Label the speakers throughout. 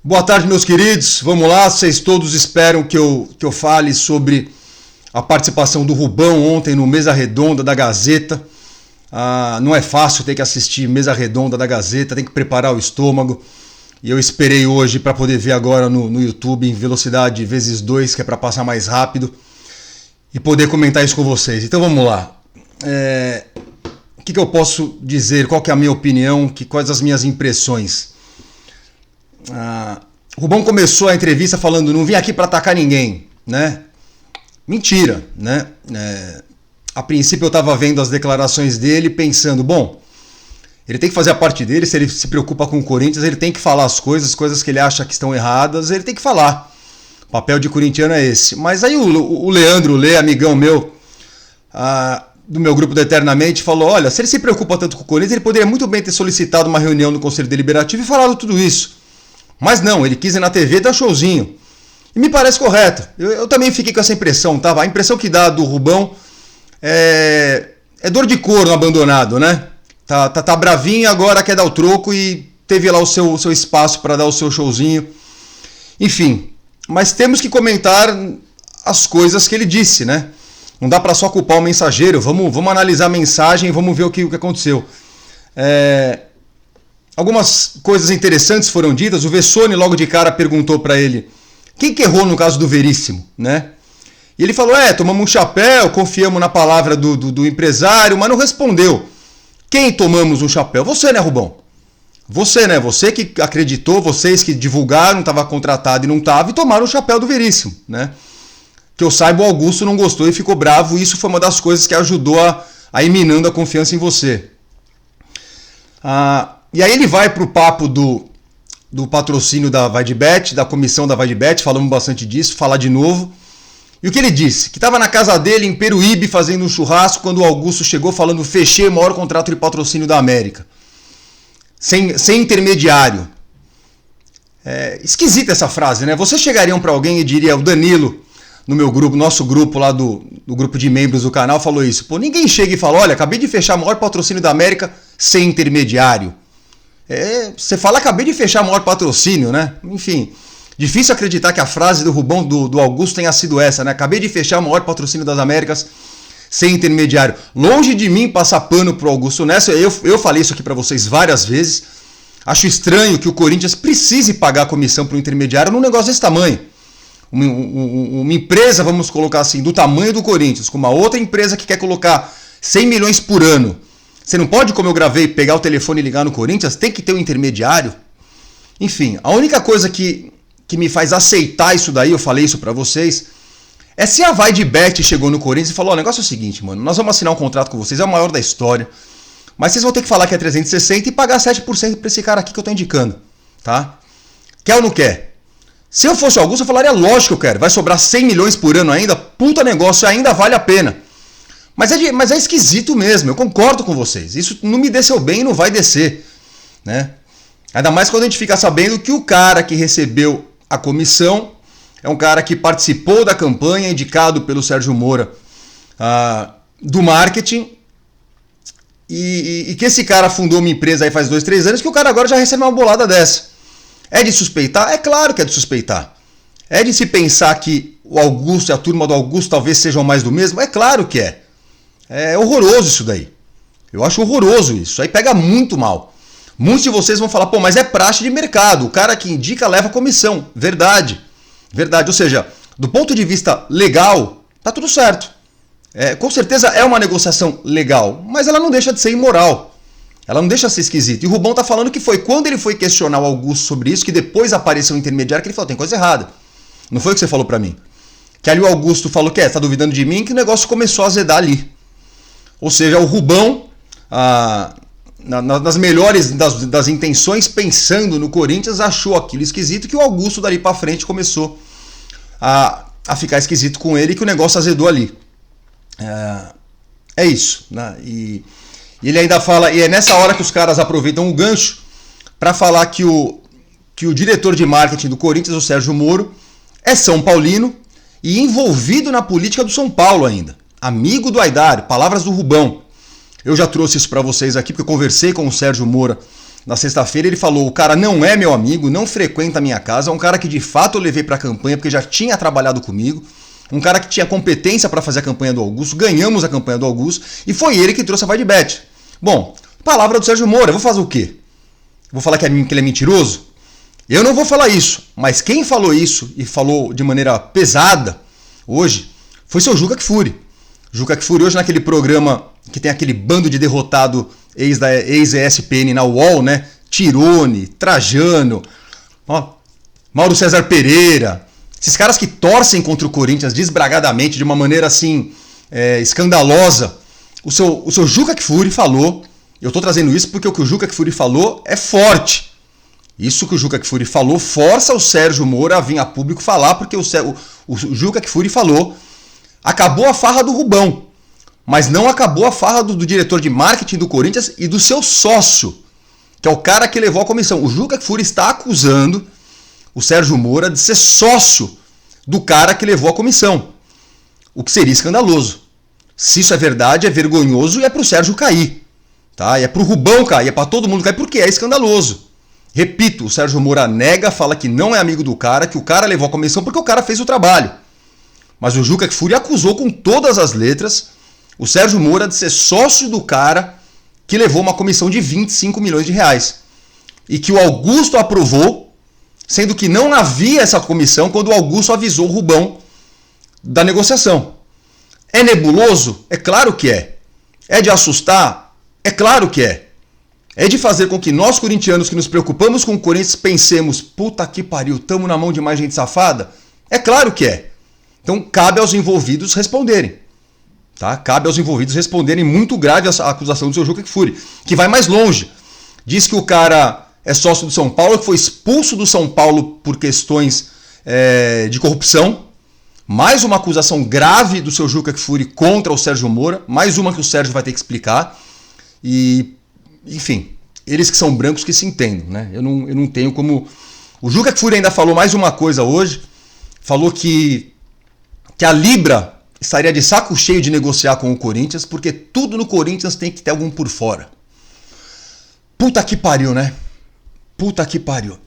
Speaker 1: Boa tarde, meus queridos. Vamos lá, vocês todos esperam que eu fale sobre a participação do Rubão ontem no Mesa Redonda da Gazeta. Não é fácil ter que assistir Mesa Redonda da Gazeta, tem que preparar o estômago. E eu esperei hoje para poder ver agora no YouTube em velocidade vezes 2, que é para passar mais rápido, e poder comentar isso com vocês. Então vamos lá. O que eu posso dizer? Qual que é a minha opinião? Quais as minhas impressões? O Rubão começou a entrevista falando: não vim aqui para atacar ninguém, né? Mentira, né? A princípio eu estava vendo as declarações dele pensando, bom, ele tem que fazer a parte dele, se ele se preocupa com o Corinthians, ele tem que falar as coisas que ele acha que estão erradas, ele tem que falar. O papel de corintiano é esse. Mas aí o Leandro Lê, amigão meu, do meu grupo do Eternamente, falou: olha, se ele se preocupa tanto com o Corinthians, ele poderia muito bem ter solicitado uma reunião no Conselho Deliberativo e falado tudo isso. Mas não, ele quis ir na TV e dar showzinho. E me parece correto. Eu também fiquei com essa impressão, tá? A impressão que dá do Rubão é dor de corno abandonado, né? Tá bravinho, agora quer dar o troco e teve lá o seu espaço para dar o seu showzinho. Enfim, mas temos que comentar as coisas que ele disse, né? Não dá para só culpar o mensageiro. Vamos analisar a mensagem e vamos ver o que aconteceu. Algumas coisas interessantes foram ditas. O Vessone logo de cara perguntou para ele quem que errou no caso do Veríssimo, né? E ele falou: tomamos um chapéu, confiamos na palavra do empresário, mas não respondeu. Quem tomamos um chapéu? Você, né, Rubão? Você, né? Você que acreditou, vocês que divulgaram, estava contratado e não estava, e tomaram o chapéu do Veríssimo, né? Que eu saiba, o Augusto não gostou e ficou bravo, e isso foi uma das coisas que ajudou a ir minando a confiança em você. E aí ele vai pro papo do patrocínio da VaideBet, da comissão da VaideBet, falamos bastante disso, falar de novo. E o que ele disse? Que estava na casa dele em Peruíbe fazendo um churrasco quando o Augusto chegou falando: fechei o maior contrato de patrocínio da América. Sem intermediário. Esquisita essa frase, né? Vocês chegariam para alguém e diria: o Danilo, no meu grupo, nosso grupo lá do grupo de membros do canal, falou isso. Pô, ninguém chega e fala: olha, acabei de fechar o maior patrocínio da América sem intermediário. Você fala: acabei de fechar o maior patrocínio, né? Enfim, difícil acreditar que a frase do Rubão, do Augusto, tenha sido essa, né? Acabei de fechar o maior patrocínio das Américas sem intermediário. Longe de mim passar pano pro Augusto nessa, eu falei isso aqui para vocês várias vezes. Acho estranho que o Corinthians precise pagar comissão pro intermediário num negócio desse tamanho. Uma empresa, vamos colocar assim, do tamanho do Corinthians, com uma outra empresa que quer colocar 100 milhões por ano. Você não pode, como eu gravei, pegar o telefone e ligar no Corinthians, tem que ter um intermediário. Enfim, a única coisa que me faz aceitar isso daí, eu falei isso pra vocês, é se a VaideBet chegou no Corinthians e falou: o negócio é o seguinte, mano, nós vamos assinar um contrato com vocês, é o maior da história, mas vocês vão ter que falar que é 360 e pagar 7% pra esse cara aqui que eu tô indicando, tá? Quer ou não quer? Se eu fosse o Augusto, eu falaria: lógico que eu quero, vai sobrar 100 milhões por ano ainda, puta negócio, ainda vale a pena. Mas é esquisito mesmo, eu concordo com vocês. Isso não me desceu bem e não vai descer, né? Ainda mais quando a gente fica sabendo que o cara que recebeu a comissão é um cara que participou da campanha, indicado pelo Sérgio Moura, do marketing, e que esse cara fundou uma empresa aí faz 2, 3 anos, que o cara agora já recebe uma bolada dessa. É de suspeitar? É claro que é de suspeitar. É de se pensar que o Augusto e a turma do Augusto talvez sejam mais do mesmo? É claro que é. É horroroso isso daí. Eu acho horroroso isso. Isso aí pega muito mal. Muitos de vocês vão falar: pô, mas é praxe de mercado. O cara que indica leva comissão. Verdade. Verdade. Ou seja, do ponto de vista legal, tá tudo certo. Com certeza é uma negociação legal, mas ela não deixa de ser imoral. Ela não deixa de ser esquisita. E o Rubão tá falando que foi quando ele foi questionar o Augusto sobre isso, que depois apareceu um intermediário, que ele falou: tem coisa errada. Não foi o que você falou pra mim. Que ali o Augusto falou: tá duvidando de mim, que o negócio começou a azedar ali. Ou seja, o Rubão, nas melhores das intenções, pensando no Corinthians, achou aquilo esquisito, que o Augusto dali pra frente começou a ficar esquisito com ele, e que o negócio azedou ali. É isso, né? E ele ainda fala, e é nessa hora que os caras aproveitam o gancho para falar que o diretor de marketing do Corinthians, o Sérgio Moro, é São Paulino e envolvido na política do São Paulo ainda. Amigo do Aidário, palavras do Rubão. Eu já trouxe isso para vocês aqui, porque eu conversei com o Sérgio Moura na sexta-feira, ele falou: o cara não é meu amigo, não frequenta a minha casa, é um cara que de fato eu levei para a campanha porque já tinha trabalhado comigo, um cara que tinha competência para fazer a campanha do Augusto, ganhamos a campanha do Augusto e foi ele que trouxe a Vai de Bet. Bom, palavra do Sérgio Moro, eu vou fazer o quê? Vou falar que ele é mentiroso? Eu não vou falar isso, mas quem falou isso e falou de maneira pesada hoje foi seu Juca Kfouri. Juca Kfouri hoje naquele programa que tem aquele bando de derrotado ex-ESPN na UOL, né? Tirone, Trajano, Mauro César Pereira, esses caras que torcem contra o Corinthians desbragadamente, de uma maneira assim, escandalosa. O seu Juca Kfouri falou, eu estou trazendo isso porque o que o Juca Kfouri falou é forte. Isso que o Juca Kfouri falou força o Sérgio Moro a vir a público falar, porque o Juca Kfouri falou: acabou a farra do Rubão, mas não acabou a farra do diretor de marketing do Corinthians e do seu sócio, que é o cara que levou a comissão. O Juca Kfouri está acusando o Sérgio Moro de ser sócio do cara que levou a comissão, o que seria escandaloso. Se isso é verdade, é vergonhoso e é para o Sérgio cair, tá? E é para o Rubão cair, é para todo mundo cair, porque é escandaloso. Repito, o Sérgio Moro nega, fala que não é amigo do cara, que o cara levou a comissão porque o cara fez o trabalho. Mas o Juca Kfouri acusou com todas as letras o Sérgio Moro de ser sócio do cara que levou uma comissão de 25 milhões de reais. E que o Augusto aprovou, sendo que não havia essa comissão quando o Augusto avisou o Rubão da negociação. É nebuloso? É claro que é. É de assustar? É claro que é. É de fazer com que nós corintianos que nos preocupamos com o Corinthians pensemos: puta que pariu, tamo na mão de mais gente safada? É claro que é. Então cabe aos envolvidos responderem. Tá? Cabe aos envolvidos responderem. Muito grave a acusação do seu Juca Kfouri, que vai mais longe. Diz que o cara é sócio do São Paulo, que foi expulso do São Paulo por questões de corrupção. Mais uma acusação grave do seu Juca Kfouri contra o Sérgio Moro. Mais uma que o Sérgio vai ter que explicar. E, enfim, eles que são brancos que se entendam, né? Eu não tenho como... O Juca Kfouri ainda falou mais uma coisa hoje. Falou que a Libra estaria de saco cheio de negociar com o Corinthians, porque tudo no Corinthians tem que ter algum por fora. Puta que pariu, né? Puta que pariu.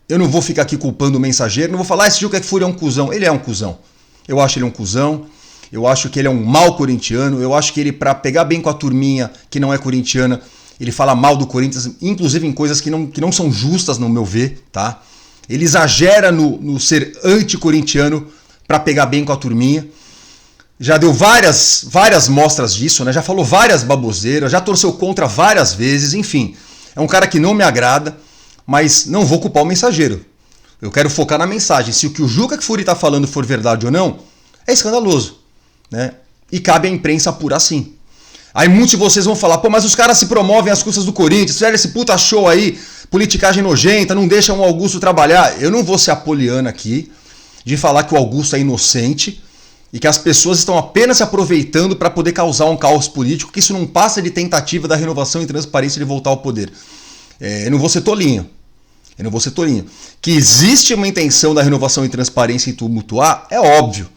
Speaker 1: Eu não vou ficar aqui culpando o Mensageiro, não vou falar: esse Juca Kfouri é um cuzão. Ele é um cuzão. Eu acho ele um cuzão. Eu acho que ele é um mau corintiano. Eu acho que ele, pra pegar bem com a turminha que não é corintiana, ele fala mal do Corinthians, inclusive em coisas que não são justas, no meu ver, tá? Ele exagera no ser anti-corintiano para pegar bem com a turminha. Já deu várias mostras disso, né? Já falou várias baboseiras, já torceu contra várias vezes, enfim. É um cara que não me agrada, mas não vou culpar o Mensageiro. Eu quero focar na mensagem. Se o que o Juca Kfouri está falando for verdade ou não, é escandaloso, né? E cabe à imprensa apurar sim. Aí muitos de vocês vão falar: pô, mas os caras se promovem às custas do Corinthians, fizeram esse puta show aí, politicagem nojenta, não deixam o Augusto trabalhar. Eu não vou ser apoliana aqui de falar que o Augusto é inocente e que as pessoas estão apenas se aproveitando para poder causar um caos político, que isso não passa de tentativa da renovação e transparência de voltar ao poder. Eu não vou ser tolinho. Que existe uma intenção da renovação e transparência em tumultuar, é óbvio.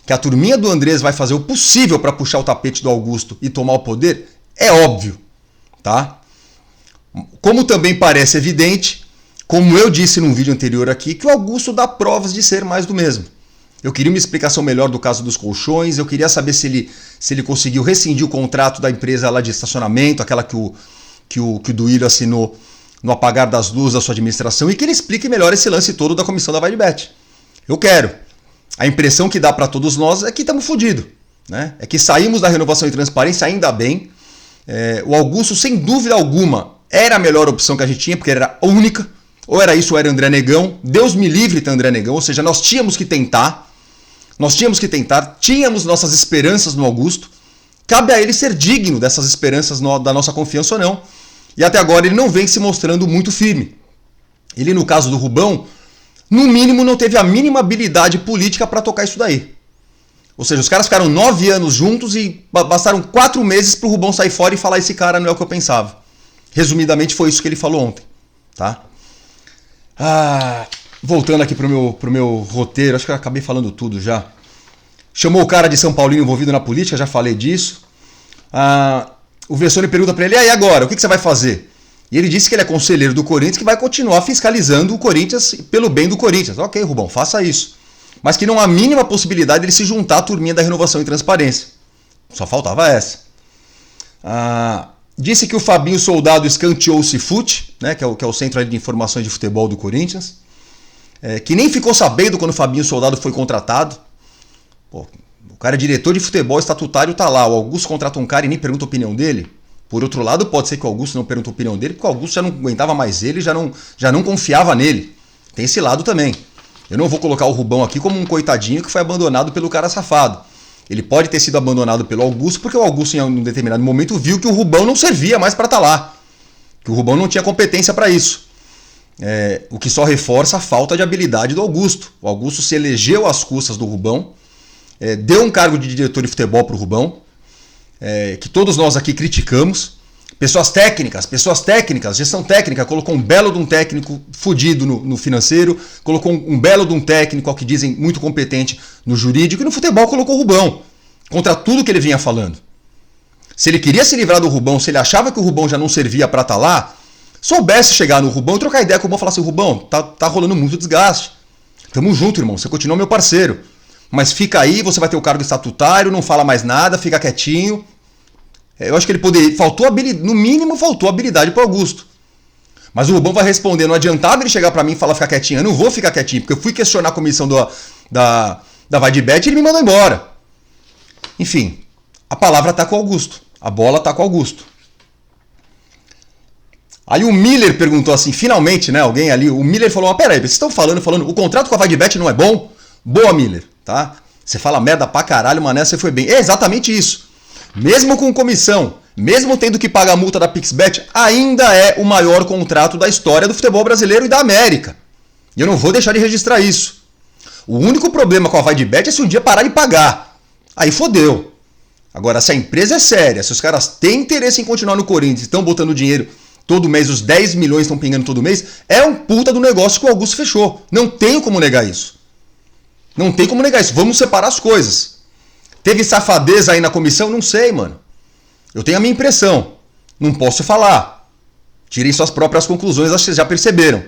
Speaker 1: Que a turminha do Andrés vai fazer o possível para puxar o tapete do Augusto e tomar o poder, é óbvio. Tá? Como também parece evidente, como eu disse num vídeo anterior aqui, que o Augusto dá provas de ser mais do mesmo. Eu queria uma explicação melhor do caso dos colchões, eu queria saber se ele conseguiu rescindir o contrato da empresa lá de estacionamento, aquela que o Duílio assinou no apagar das luzes da sua administração, e que ele explique melhor esse lance todo da comissão da Vai de Bet. Eu quero. A impressão que dá para todos nós é que estamos fodidos, né? É que saímos da renovação e transparência ainda bem. O Augusto, sem dúvida alguma, era a melhor opção que a gente tinha, porque era a única. Ou era isso ou era André Negão. Deus me livre ter André Negão, ou seja, nós tínhamos que tentar. Tínhamos nossas esperanças no Augusto. Cabe a ele ser digno dessas esperanças da nossa confiança ou não. E até agora ele não vem se mostrando muito firme. Ele, no caso do Rubão, no mínimo não teve a mínima habilidade política para tocar isso daí. Ou seja, os caras ficaram 9 anos juntos e bastaram 4 meses para o Rubão sair fora e falar: esse cara não é o que eu pensava. Resumidamente foi isso que ele falou ontem. Tá? Voltando aqui pro meu roteiro, acho que eu acabei falando tudo já. Chamou o cara de São Paulino envolvido na política, já falei disso. O Vessone pergunta para ele: e agora, o que você vai fazer? E ele disse que ele é conselheiro do Corinthians, que vai continuar fiscalizando o Corinthians pelo bem do Corinthians. Ok, Rubão, faça isso. Mas que não há a mínima possibilidade de ele se juntar à turminha da Renovação e Transparência. Só faltava essa. Disse que o Fabinho Soldado escanteou o Cifute, né, que é o Centro de Informações de Futebol do Corinthians, que nem ficou sabendo quando o Fabinho Soldado foi contratado. Pô, o cara é diretor de futebol estatutário, tá lá. O Augusto contrata um cara e nem pergunta a opinião dele. Por outro lado, pode ser que o Augusto não pergunte a opinião dele, porque o Augusto já não aguentava mais ele, já não confiava nele. Tem esse lado também. Eu não vou colocar o Rubão aqui como um coitadinho que foi abandonado pelo cara safado. Ele pode ter sido abandonado pelo Augusto, porque o Augusto em um determinado momento viu que o Rubão não servia mais para estar lá. Que o Rubão não tinha competência para isso. O que só reforça a falta de habilidade do Augusto. O Augusto se elegeu às custas do Rubão, deu um cargo de diretor de futebol para o Rubão, que todos nós aqui criticamos. Pessoas técnicas, gestão técnica, colocou um belo de um técnico fudido no financeiro, colocou um belo de um técnico, ao que dizem, muito competente no jurídico, e no futebol colocou o Rubão, contra tudo que ele vinha falando. Se ele queria se livrar do Rubão, se ele achava que o Rubão já não servia para estar lá, soubesse chegar no Rubão e trocar ideia com o Rubão e falar assim: Rubão, tá rolando muito desgaste. Tamo junto, irmão, você continua meu parceiro. Mas fica aí, você vai ter o cargo estatutário, não fala mais nada, fica quietinho. Eu acho que ele poderia. No mínimo, faltou habilidade para o Augusto. Mas o Rubão vai responder: não adiantava ele chegar para mim e falar ficar quietinho. Eu não vou ficar quietinho, porque eu fui questionar a comissão da Vai de Bet e ele me mandou embora. Enfim, a palavra tá com o Augusto. A bola tá com o Augusto. Aí o Miller perguntou assim, finalmente, né? Alguém ali. O Miller falou: peraí, vocês estão falando, o contrato com a Vai de Bet não é bom? Boa, Miller, tá? Você fala merda pra caralho, mané, você foi bem. É exatamente isso. Mesmo com comissão, mesmo tendo que pagar a multa da PixBet, ainda é o maior contrato da história do futebol brasileiro e da América. E eu não vou deixar de registrar isso. O único problema com a Vai de Bet é se um dia parar de pagar. Aí fodeu. Agora, se a empresa é séria, se os caras têm interesse em continuar no Corinthians e estão botando dinheiro todo mês, os 10 milhões estão pingando todo mês, é um puta do negócio que o Augusto fechou. Não tenho como negar isso. Não tem como negar isso. Vamos separar as coisas. Teve safadeza aí na comissão? Não sei, mano. Eu tenho a minha impressão. Não posso falar. Tirem suas próprias conclusões, acho que vocês já perceberam.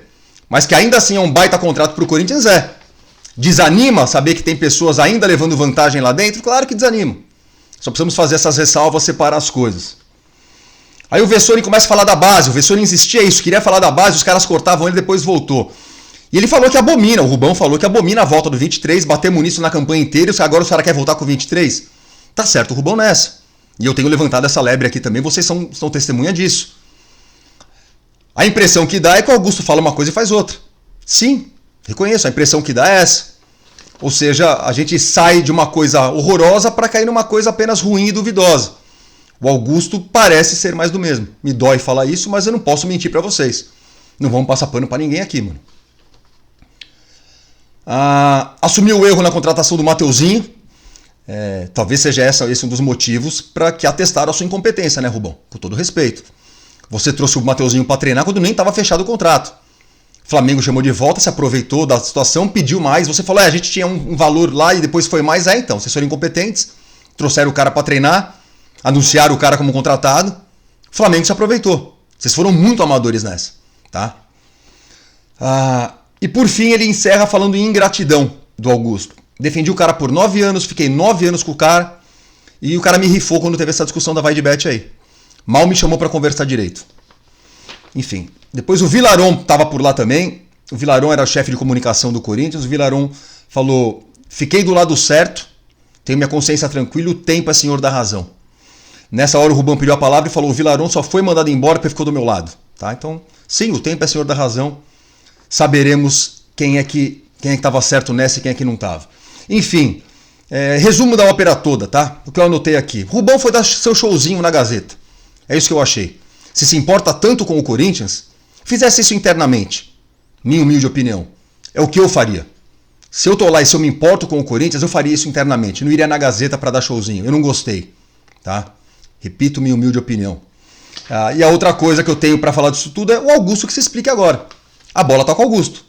Speaker 1: Mas que ainda assim é um baita contrato pro Corinthians, é. Desanima saber que tem pessoas ainda levando vantagem lá dentro? Claro que desanima. Só precisamos fazer essas ressalvas, separar as coisas. Aí o Vessone começa a falar da base. O Vessone insistia isso, queria falar da base, os caras cortavam ele, depois voltou. E ele falou que abomina, o Rubão falou que abomina a volta do 23, batemos nisso na campanha inteira, e agora o cara quer voltar com o 23? Tá certo o Rubão nessa. E eu tenho levantado essa lebre aqui também, vocês são testemunha disso. A impressão que dá é que o Augusto fala uma coisa e faz outra. Sim, reconheço, a impressão que dá é essa. Ou seja, a gente sai de uma coisa horrorosa para cair numa coisa apenas ruim e duvidosa. O Augusto parece ser mais do mesmo. Me dói falar isso, mas eu não posso mentir para vocês. Não vamos passar pano para ninguém aqui, mano. Assumiu o erro na contratação do Mateuzinho. Talvez seja esse um dos motivos para que atestaram a sua incompetência, né, Rubão? Com todo respeito. Você trouxe o Mateuzinho para treinar quando nem estava fechado o contrato. O Flamengo chamou de volta, se aproveitou da situação, pediu mais. Você falou: a gente tinha um valor lá e depois foi mais. Então, vocês foram incompetentes, trouxeram o cara para treinar, anunciaram o cara como contratado. O Flamengo se aproveitou. Vocês foram muito amadores nessa, tá? E por fim ele encerra falando em ingratidão do Augusto. Defendi o cara por 9 anos, fiquei 9 anos com o cara e o cara me rifou quando teve essa discussão da Vai de Bet aí. Mal me chamou para conversar direito. Enfim, depois o Vilaron estava por lá também. O Vilaron era o chefe de comunicação do Corinthians. O Vilaron falou: fiquei do lado certo, tenho minha consciência tranquila, o tempo é senhor da razão. Nessa hora o Rubão pediu a palavra e falou: o Vilaron só foi mandado embora porque ficou do meu lado. Tá? Então, sim, o tempo é senhor da razão. Saberemos quem é que estava certo nessa e quem é que não estava. Enfim, resumo da ópera toda, tá? O que eu anotei aqui. Rubão foi dar seu showzinho na Gazeta. É isso que eu achei. Se importa tanto com o Corinthians, fizesse isso internamente. Minha humilde opinião. É o que eu faria. Se eu tô lá e se eu me importo com o Corinthians, eu faria isso internamente. Não iria na Gazeta para dar showzinho. Eu não gostei. Tá? Repito, minha humilde opinião. E a outra coisa que eu tenho para falar disso tudo é o Augusto que se explique agora. A bola tá com o Augusto.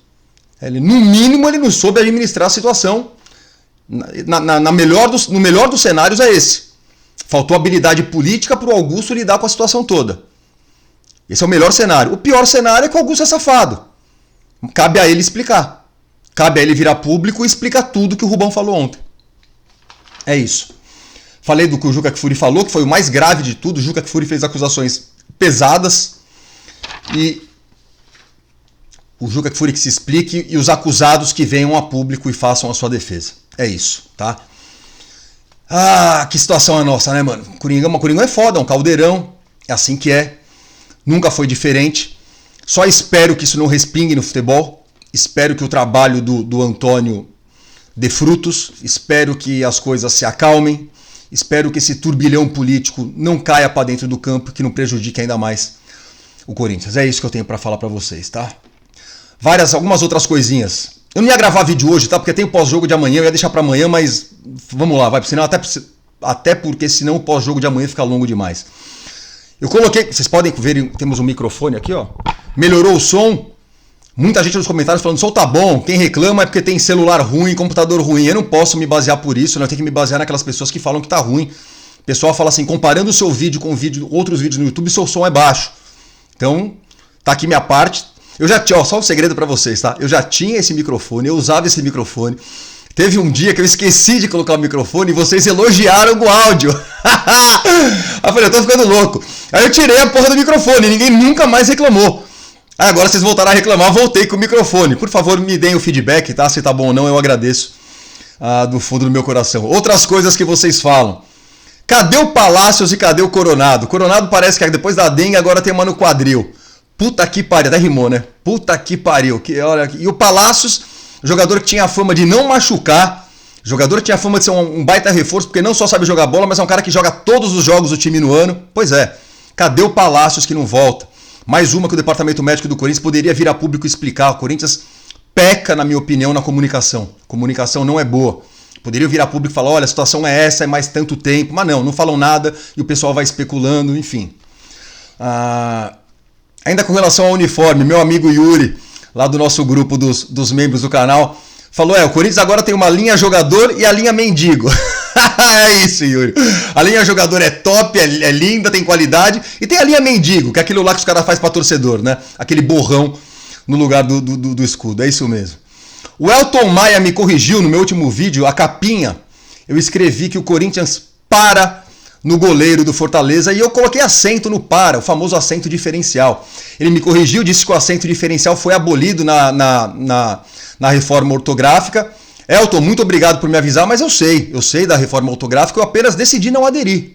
Speaker 1: No mínimo, ele não soube administrar a situação. No melhor dos cenários é esse. Faltou habilidade política para o Augusto lidar com a situação toda. Esse é o melhor cenário. O pior cenário é que o Augusto é safado. Cabe a ele explicar. Cabe a ele virar público e explicar tudo que o Rubão falou ontem. É isso. Falei do que o Juca Kfouri falou, que foi o mais grave de tudo. O Juca Kfouri fez acusações pesadas. E o Juca Kfouri que se explique e os acusados que venham a público e façam a sua defesa. É isso, tá? Ah, que situação a nossa, né, mano? Coringão é foda, é um caldeirão. É assim que é. Nunca foi diferente. Só espero que isso não respingue no futebol. Espero que o trabalho do Antônio dê frutos. Espero que as coisas se acalmem. Espero que esse turbilhão político não caia para dentro do campo, que não prejudique ainda mais o Corinthians. É isso que eu tenho para falar para vocês, tá? Algumas outras coisinhas. Eu não ia gravar vídeo hoje, tá? Porque tem o pós-jogo de amanhã, eu ia deixar para amanhã, mas vamos lá, vai, senão até porque senão o pós-jogo de amanhã fica longo demais. Eu coloquei, vocês podem ver, temos um microfone aqui, ó. Melhorou o som. Muita gente nos comentários falando, o som tá bom. Quem reclama é porque tem celular ruim, computador ruim. Eu não posso me basear por isso, né? Eu tenho que me basear naquelas pessoas que falam que tá ruim. O pessoal fala assim, comparando o seu vídeo com outros vídeos no YouTube, seu som é baixo. Então, tá aqui minha parte. Eu já tinha, ó, só um segredo pra vocês, tá? Eu já tinha esse microfone, eu usava esse microfone. Teve um dia que eu esqueci de colocar o microfone e vocês elogiaram o áudio. Aí eu falei, eu tô ficando louco. Aí eu tirei a porra do microfone e ninguém nunca mais reclamou. Aí agora vocês voltaram a reclamar, voltei com o microfone. Por favor, me deem o feedback, tá? Se tá bom ou não, eu agradeço do fundo do meu coração. Outras coisas que vocês falam. Cadê o Palácios e cadê o Coronado? O Coronado parece que depois da dengue agora tem uma no quadril. Puta que pariu, até rimou, né? Puta que pariu. Olha, e o Palácios, jogador que tinha a fama de não machucar, jogador que tinha a fama de ser um baita reforço, porque não só sabe jogar bola, mas é um cara que joga todos os jogos do time no ano. Pois é, cadê o Palácios que não volta? Mais uma que o departamento médico do Corinthians poderia vir a público explicar. O Corinthians peca, na minha opinião, na comunicação. Comunicação não é boa. Poderia vir a público e falar, olha, a situação é essa, é mais tanto tempo. Mas não falam nada e o pessoal vai especulando, enfim. Ainda com relação ao uniforme, meu amigo Yuri, lá do nosso grupo dos membros do canal, falou, o Corinthians agora tem uma linha jogador e a linha mendigo. É isso, Yuri. A linha jogador é top, é linda, tem qualidade. E tem a linha mendigo, que é aquilo lá que os caras fazem pra torcedor, né? Aquele borrão no lugar do escudo. É isso mesmo. O Elton Maia me corrigiu no meu último vídeo, a capinha. Eu escrevi que o Corinthians para no goleiro do Fortaleza e eu coloquei acento no para, o famoso acento diferencial. Ele me corrigiu, disse que o acento diferencial foi abolido na reforma ortográfica. Elton, muito obrigado por me avisar, mas eu sei da reforma ortográfica, eu apenas decidi não aderir.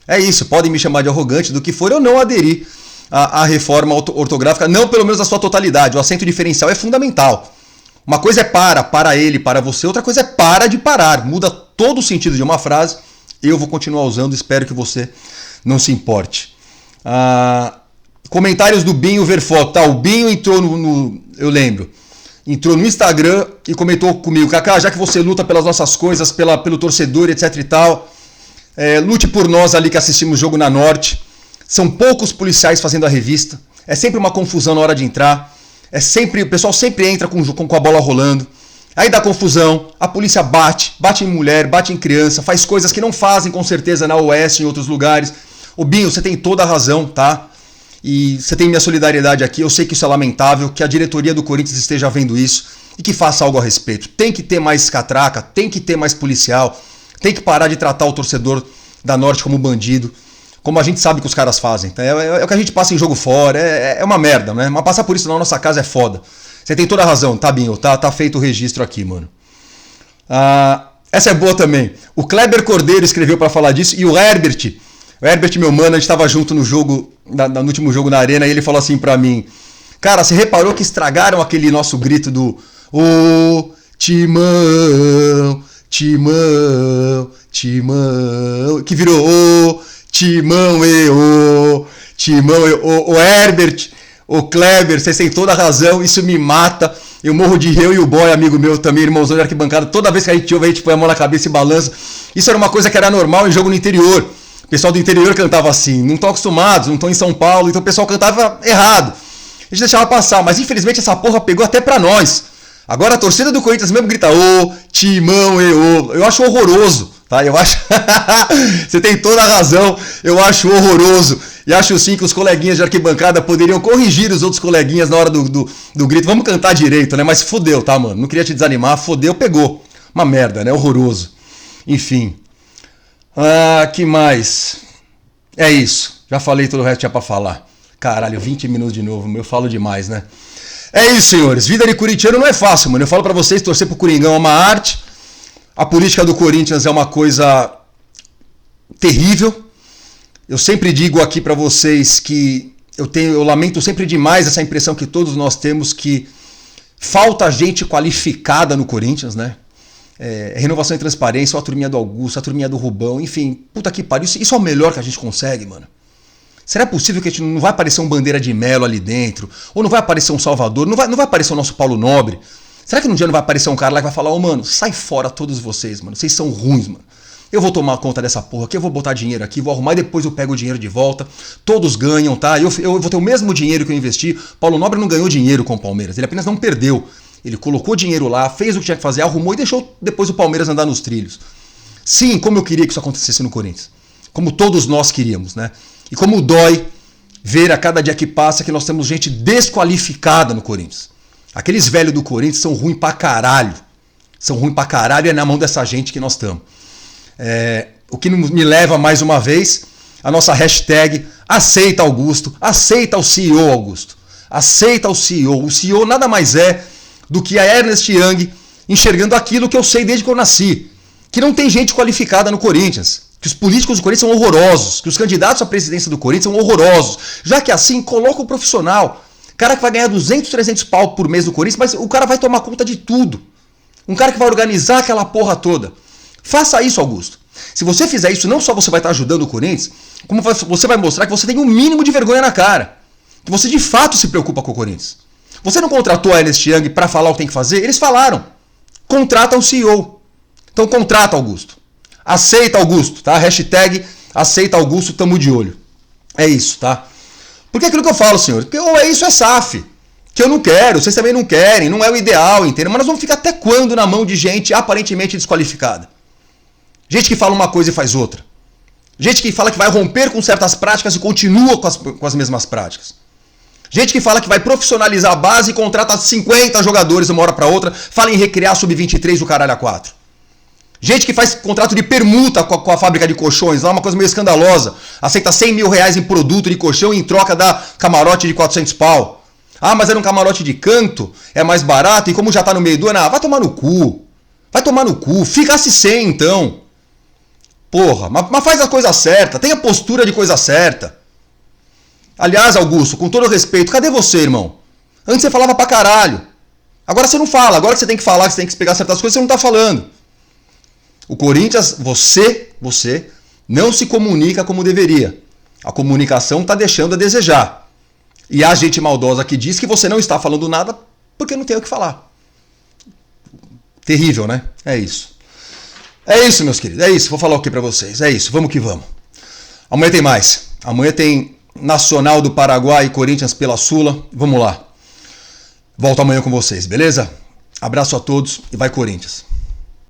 Speaker 1: É isso, podem me chamar de arrogante do que for, eu não aderi à reforma ortográfica, não pelo menos na sua totalidade. O acento diferencial é fundamental. Uma coisa é para ele, para você, outra coisa é para de parar. Muda todo o sentido de uma frase, eu vou continuar usando, espero que você não se importe. Comentários do Binho ver foto, tá? O Binho entrou eu lembro. Entrou no Instagram e comentou comigo, Kaká, já que você luta pelas nossas coisas, pelo torcedor, etc e tal, lute por nós ali que assistimos o jogo na Norte. São poucos policiais fazendo a revista, é sempre uma confusão na hora de entrar, o pessoal sempre entra com a bola rolando, aí dá confusão, a polícia bate em mulher, bate em criança, faz coisas que não fazem com certeza na Oeste e em outros lugares. O Binho, você tem toda a razão, tá? E você tem minha solidariedade aqui, eu sei que isso é lamentável, que a diretoria do Corinthians esteja vendo isso e que faça algo a respeito. Tem que ter mais catraca, tem que ter mais policial, tem que parar de tratar o torcedor da Norte como bandido, como a gente sabe que os caras fazem. É o que a gente passa em jogo fora, é uma merda, né? Mas passar por isso na nossa casa é foda. Você tem toda a razão, tá, Binho? Tá feito o registro aqui, mano. Essa é boa também. O Kleber Cordeiro escreveu pra falar disso e o Herbert, meu mano, a gente tava junto no jogo, no último jogo na Arena, e ele falou assim pra mim, cara, você reparou que estragaram aquele nosso grito do Ô, Timão, Timão, Timão, que virou Ô, Timão e Ô, Timão e Ô, Herbert, o Kleber, vocês têm toda a razão, isso me mata, eu morro de rir, eu e o boy, amigo meu também, irmãozão de arquibancada, toda vez que a gente ouve, a gente põe a mão na cabeça e balança, isso era uma coisa que era normal em jogo no interior. O pessoal do interior cantava assim, não estão acostumados, não estão em São Paulo, então o pessoal cantava errado. A gente deixava passar, mas infelizmente essa porra pegou até pra nós. Agora a torcida do Corinthians mesmo grita Ô, Timão e Ô. Eu acho horroroso, tá? Eu acho... Você tem toda a razão, eu acho horroroso. E acho sim que os coleguinhas de arquibancada poderiam corrigir os outros coleguinhas na hora do grito. Vamos cantar direito, né? Mas fodeu, tá, mano? Não queria te desanimar, fodeu, pegou. Uma merda, né? Horroroso. Enfim. Que mais? É isso. Já falei todo o resto que tinha pra falar. Caralho, 20 minutos de novo. Eu falo demais, né? É isso, senhores. Vida de corintiano não é fácil, mano. Eu falo pra vocês, torcer pro Coringão é uma arte. A política do Corinthians é uma coisa terrível. Eu sempre digo aqui pra vocês que eu lamento sempre demais essa impressão que todos nós temos que falta gente qualificada no Corinthians, né? Renovação e transparência, a turminha do Augusto, a turminha do Rubão, enfim, puta que pariu. Isso é o melhor que a gente consegue, mano. Será possível que a gente não vai aparecer um Bandeira de Melo ali dentro? Ou não vai aparecer um Salvador? Não vai aparecer o nosso Paulo Nobre? Será que um dia não vai aparecer um cara lá que vai falar, mano, sai fora todos vocês, mano. Vocês são ruins, mano. Eu vou tomar conta dessa porra aqui, eu vou botar dinheiro aqui, vou arrumar e depois eu pego o dinheiro de volta. Todos ganham, tá? Eu vou ter o mesmo dinheiro que eu investi. Paulo Nobre não ganhou dinheiro com o Palmeiras, ele apenas não perdeu. Ele colocou dinheiro lá, fez o que tinha que fazer, arrumou e deixou depois o Palmeiras andar nos trilhos. Sim, como eu queria que isso acontecesse no Corinthians. Como todos nós queríamos, né? E como dói ver a cada dia que passa que nós temos gente desqualificada no Corinthians. Aqueles velhos do Corinthians são ruins pra caralho. São ruins pra caralho e é na mão dessa gente que nós estamos. O que me leva mais uma vez a nossa hashtag aceita Augusto, aceita o CEO Augusto. Aceita o CEO. O CEO nada mais é do que a Ernest Young enxergando aquilo que eu sei desde que eu nasci. Que não tem gente qualificada no Corinthians. Que os políticos do Corinthians são horrorosos, que os candidatos à presidência do Corinthians são horrorosos. Já que assim, coloca o profissional. Cara que vai ganhar 200, 300 pau por mês no Corinthians, mas o cara vai tomar conta de tudo. Um cara que vai organizar aquela porra toda. Faça isso, Augusto. Se você fizer isso, não só você vai estar ajudando o Corinthians, como você vai mostrar que você tem um mínimo de vergonha na cara. Que você de fato se preocupa com o Corinthians. Você não contratou a Ernest Young para falar o que tem que fazer? Eles falaram. Contrata o CEO. Então contrata, Augusto. Aceita, Augusto, tá? Hashtag aceita Augusto, tamo de olho. É isso, tá? Porque é aquilo que eu falo, senhor. Porque ou é isso ou é SAF. Que eu não quero, vocês também não querem, não é o ideal, entendeu? Mas nós vamos ficar até quando na mão de gente aparentemente desqualificada? Gente que fala uma coisa e faz outra. Gente que fala que vai romper com certas práticas e continua com as mesmas práticas. Gente que fala que vai profissionalizar a base e contrata 50 jogadores de uma hora para outra, fala em recriar sub-23 do caralho a 4. Gente que faz contrato de permuta com a fábrica de colchões, lá uma coisa meio escandalosa. Aceita 100 mil reais em produto de colchão e em troca dá camarote de 400 pau. Ah, mas era um camarote de canto, é mais barato e como já tá no meio do ano, vai tomar no cu. Vai tomar no cu, ficasse sem então. Porra, mas faz a coisa certa, tenha postura de coisa certa. Aliás, Augusto, com todo respeito, cadê você, irmão? Antes você falava pra caralho. Agora você não fala, agora que você tem que falar, que você tem que explicar certas coisas, você não tá falando. O Corinthians, você não se comunica como deveria. A comunicação está deixando a desejar. E há gente maldosa que diz que você não está falando nada porque não tem o que falar. Terrível, né? É isso. É isso, meus queridos. É isso. Vou falar o que para vocês. É isso. Vamos que vamos. Amanhã tem mais. Amanhã tem Nacional do Paraguai e Corinthians pela Sula. Vamos lá. Volto amanhã com vocês, beleza? Abraço a todos e vai Corinthians.